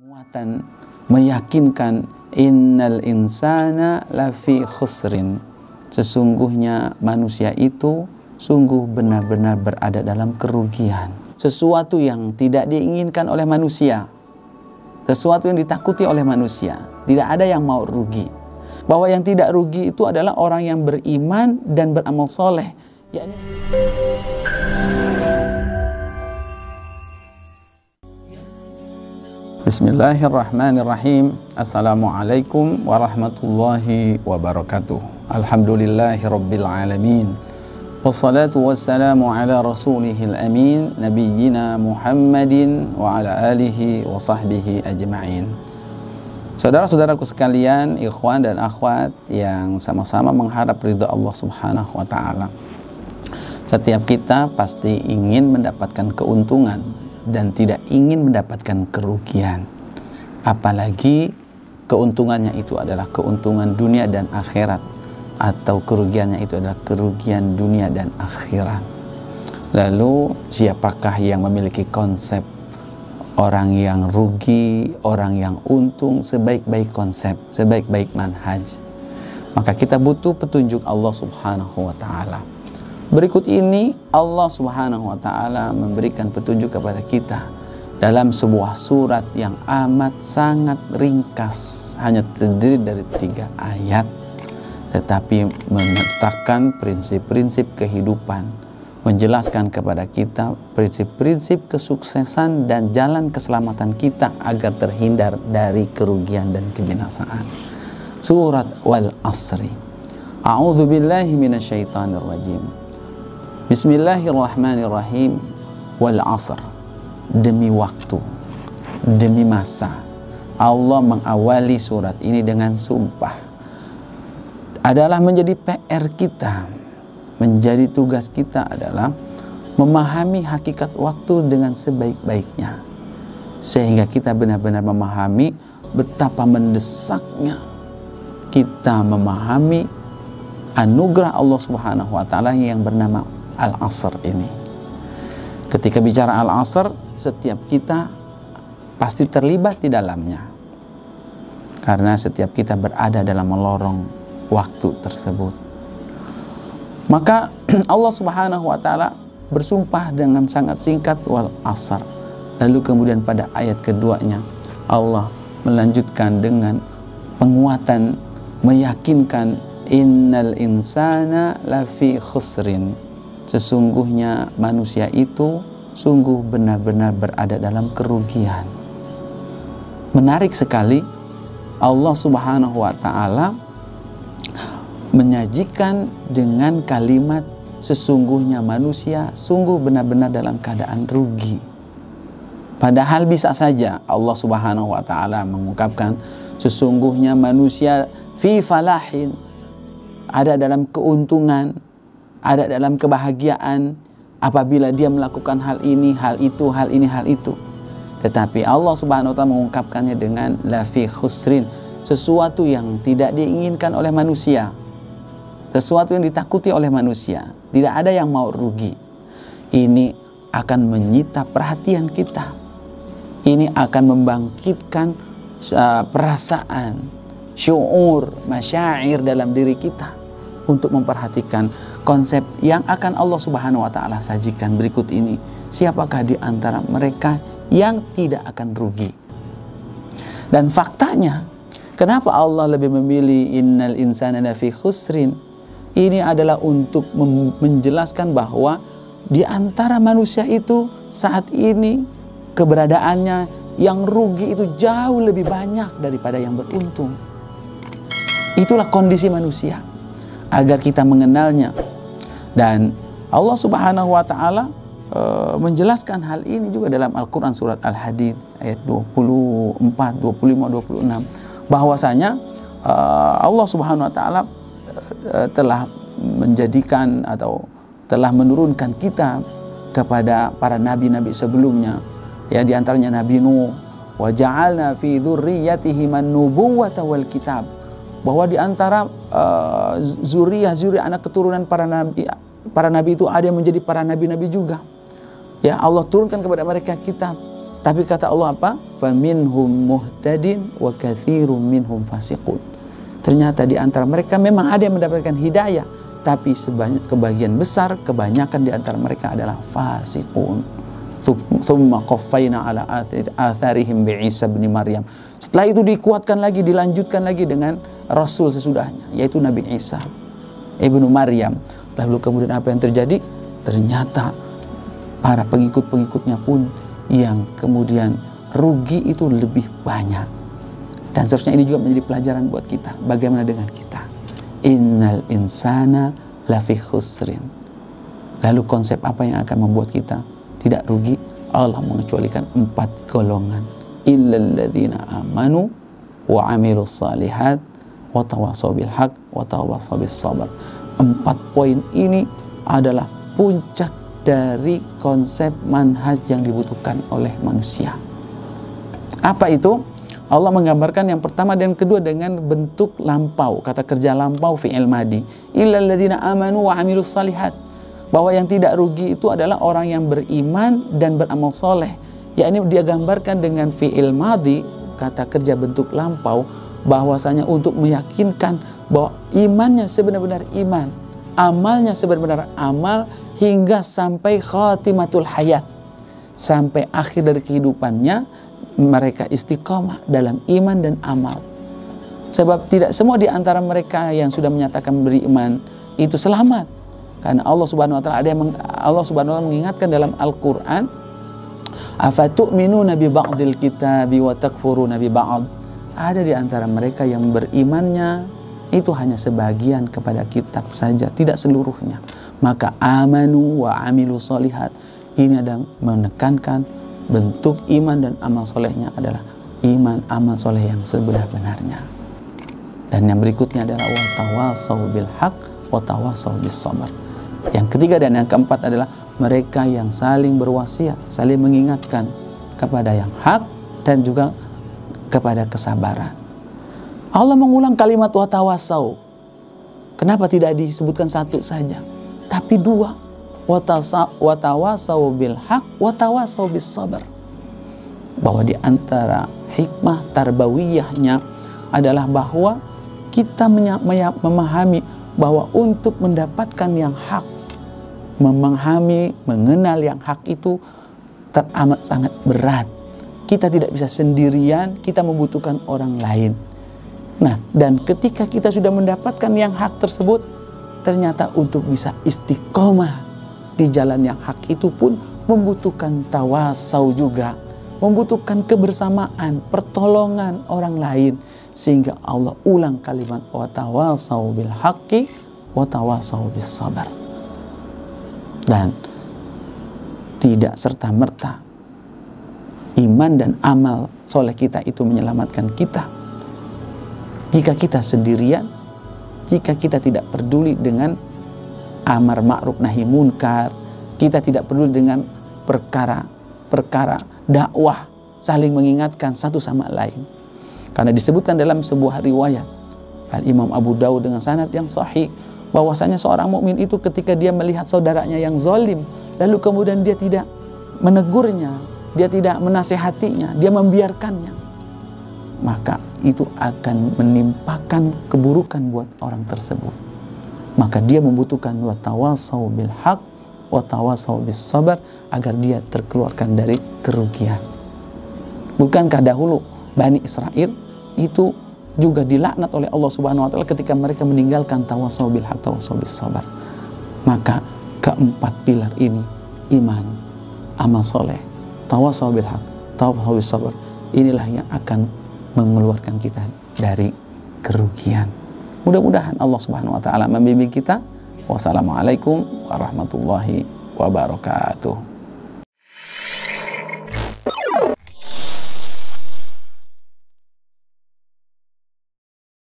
Penguatan meyakinkan innal insana lafi khusrin, sesungguhnya manusia itu sungguh benar-benar berada dalam kerugian. Sesuatu yang tidak diinginkan oleh manusia, sesuatu yang ditakuti oleh manusia. Tidak ada yang mau rugi. Bahwa yang tidak rugi itu adalah orang yang beriman dan beramal soleh, yakni Bismillahirrahmanirrahim. Assalamualaikum warahmatullahi wabarakatuh. Alhamdulillahi rabbil alamin. Wassalatu wassalamu ala rasulihil amin, nabiyyina Muhammadin wa ala alihi wa sahbihi ajma'in. Saudara-saudaraku sekalian, ikhwan dan akhwat yang sama-sama mengharap ridha Allah Subhanahu wa ta'ala. Setiap kita pasti ingin mendapatkan keuntungan dan tidak ingin mendapatkan kerugian. Apalagi keuntungannya itu adalah keuntungan dunia dan akhirat, atau kerugiannya itu adalah kerugian dunia dan akhirat. Lalu siapakah yang memiliki konsep orang yang rugi, orang yang untung, sebaik-baik konsep, sebaik-baik manhaj? Maka kita butuh petunjuk Allah Subhanahu wa ta'ala. Berikut ini Allah Subhanahu wa ta'ala memberikan petunjuk kepada kita dalam sebuah surat yang amat sangat ringkas, hanya terdiri dari 3 ayat, tetapi menetapkan prinsip-prinsip kehidupan, menjelaskan kepada kita prinsip-prinsip kesuksesan dan jalan keselamatan kita agar terhindar dari kerugian dan kebinasaan. Surat Wal Asri. A'udzu billahi minasyaitonir rajim. Bismillahirrahmanirrahim. Wal asr, demi waktu, demi masa. Allah mengawali surat ini dengan sumpah. Adalah menjadi PR kita, menjadi tugas kita adalah memahami hakikat waktu dengan sebaik-baiknya, sehingga kita benar-benar memahami betapa mendesaknya kita memahami anugerah Allah Subhanahu wa ta'ala yang bernama Al-Asr ini. Ketika bicara Al-Asr, setiap kita pasti terlibat di dalamnya, karena setiap kita berada dalam lorong waktu tersebut. Maka Allah Subhanahu wa ta'ala bersumpah dengan sangat singkat, Wal Asr. Lalu kemudian pada ayat keduanya Allah melanjutkan dengan penguatan meyakinkan innal insana lafi khusrin, sesungguhnya manusia itu sungguh benar-benar berada dalam kerugian. Menarik sekali, Allah Subhanahu wa ta'ala menyajikan dengan kalimat sesungguhnya manusia sungguh benar-benar dalam keadaan rugi. Padahal bisa saja Allah Subhanahu wa ta'ala mengungkapkan sesungguhnya manusia fi falahin, ada dalam keuntungan, ada dalam kebahagiaan apabila dia melakukan hal ini, hal itu, hal ini, hal itu. Tetapi Allah Subhanahu wa ta'ala mengungkapkannya dengan lafi khusrin, sesuatu yang tidak diinginkan oleh manusia, sesuatu yang ditakuti oleh manusia. Tidak ada yang mau rugi. Ini akan menyita perhatian kita. Ini akan membangkitkan perasaan, syuur, masyair dalam diri kita untuk memperhatikan konsep yang akan Allah Subhanahu wa ta'ala sajikan berikut ini. Siapakah di antara mereka yang tidak akan rugi? Dan faktanya, kenapa Allah lebih memilih innal insana lafi khusrin? Ini adalah untuk menjelaskan bahwa di antara manusia itu saat ini keberadaannya yang rugi itu jauh lebih banyak daripada yang beruntung. Itulah kondisi manusia, agar kita mengenalnya. Dan Allah Subhanahu wa ta'ala menjelaskan hal ini juga dalam Al-Quran surat Al-Hadid ayat 24, 25, 26, bahwasanya Allah Subhanahu wa ta'ala telah menjadikan atau telah menurunkan kitab kepada para nabi-nabi sebelumnya, ya, di antaranya Nabi Nuh, wa ja'alna fi dzurriyyatihi man-nubuwwata wal kitab, bahwa di antara zuriyah anak keturunan para nabi itu ada yang menjadi para nabi-nabi juga. Ya, Allah turunkan kepada mereka kitab Tapi kata Allah apa? Faminhum muhtadin wa katsirum minhum fasiqun. Ternyata di antara mereka memang ada yang mendapatkan hidayah, tapi kebagian besar, kebanyakan di antara mereka adalah fasiqun. Tsumma qaffayna ala atharihim bi Isa bin Maryam. Setelah itu dikuatkan lagi, dilanjutkan lagi dengan Rasul sesudahnya, yaitu Nabi Isa ibnu Maryam. Lalu kemudian apa yang terjadi? Ternyata para pengikut-pengikutnya pun yang kemudian rugi itu lebih banyak. Dan seharusnya ini juga menjadi pelajaran buat kita. Bagaimana dengan kita? Innal insana lafi khusrin. Lalu konsep apa yang akan membuat kita tidak rugi? Allah mengecualikan 4 golongan. Illal ladzina amanu wa amilus salihat wa tawassaw bil haq wa tawassaw bis sabr. 4 poin ini adalah puncak dari konsep manhaj yang dibutuhkan oleh manusia. Apa itu? Allah menggambarkan yang pertama dan kedua dengan bentuk lampau, kata kerja lampau fi'il madi. Illal ladzina amanu wa amilus salihat. Bahwa yang tidak rugi itu adalah orang yang beriman dan beramal soleh. Yakni dia gambarkan dengan fi'il madi, kata kerja bentuk lampau, bahwasanya untuk meyakinkan bahwa imannya sebenar-benar iman, amalnya sebenar-benar amal, hingga sampai khatimatul hayat, sampai akhir dari kehidupannya mereka istiqamah dalam iman dan amal. Sebab tidak semua di antara mereka yang sudah menyatakan beriman itu selamat, karena Allah Subhanahu wa taala Allah Subhanahu wa taala mengingatkan dalam Al-Qur'an, afatu'minuna bi ba'dil kitabi wa takfuruna bi ba'd. Ada di antara mereka yang berimannya itu hanya sebagian kepada kitab saja, tidak seluruhnya. Maka amanu wa amilu solihat, ini ada menekankan bentuk iman dan amal solehnya adalah iman amal soleh yang sebenar-benarnya. Dan yang berikutnya adalah wa tawassaw bil haq wa tawassaw bis sabr. Yang ketiga dan yang keempat adalah mereka yang saling berwasiat, saling mengingatkan kepada yang hak dan juga kepada kesabaran. Allah mengulang kalimat wa tawassaw. Kenapa tidak disebutkan satu saja, tapi 2? Wa tawassaw bil haq wa tawassaw bis sabr. Bahwa di antara hikmah tarbawiyahnya adalah bahwa kita memahami bahwa untuk mendapatkan yang hak, memahami, mengenal yang hak itu teramat sangat berat. Kita tidak bisa sendirian, kita membutuhkan orang lain. Nah, dan ketika kita sudah mendapatkan yang hak tersebut, ternyata untuk bisa istiqomah di jalan yang hak itu pun membutuhkan tawasau juga, membutuhkan kebersamaan, pertolongan orang lain. Sehingga Allah ulang kalimat wa tawasau bil haqqi wa tawasau bis sabar. Dan tidak serta-merta iman dan amal soleh kita itu menyelamatkan kita. Jika kita sendirian, jika kita tidak peduli dengan amar ma'ruf nahi munkar, kita tidak peduli dengan perkara dakwah, saling mengingatkan satu sama lain. Karena disebutkan dalam sebuah riwayat Al-Imam Abu Dawud dengan sanad yang sahih, bahwasanya seorang mukmin itu ketika dia melihat saudaranya yang zalim, lalu kemudian dia tidak menegurnya, dia tidak menasehatinya, dia membiarkannya, maka itu akan menimpakan keburukan buat orang tersebut. Maka dia membutuhkan wa tawasau bil haq wa tawasau bis sabar agar dia terkeluarkan dari kerugian. Bukankah dahulu Bani Israel itu juga dilaknat oleh Allah Subhanahu wa taala ketika mereka meninggalkan tawasau bil haq tawasau bis sabar? Maka keempat pilar ini, iman, amal soleh, tawasau bil haq, tawasau bis sabar, inilah yang akan mengeluarkan kita dari kerugian. Mudah-mudahan Allah Subhanahu wa taala membimbing kita. Wassalamualaikum warahmatullahi wabarakatuh.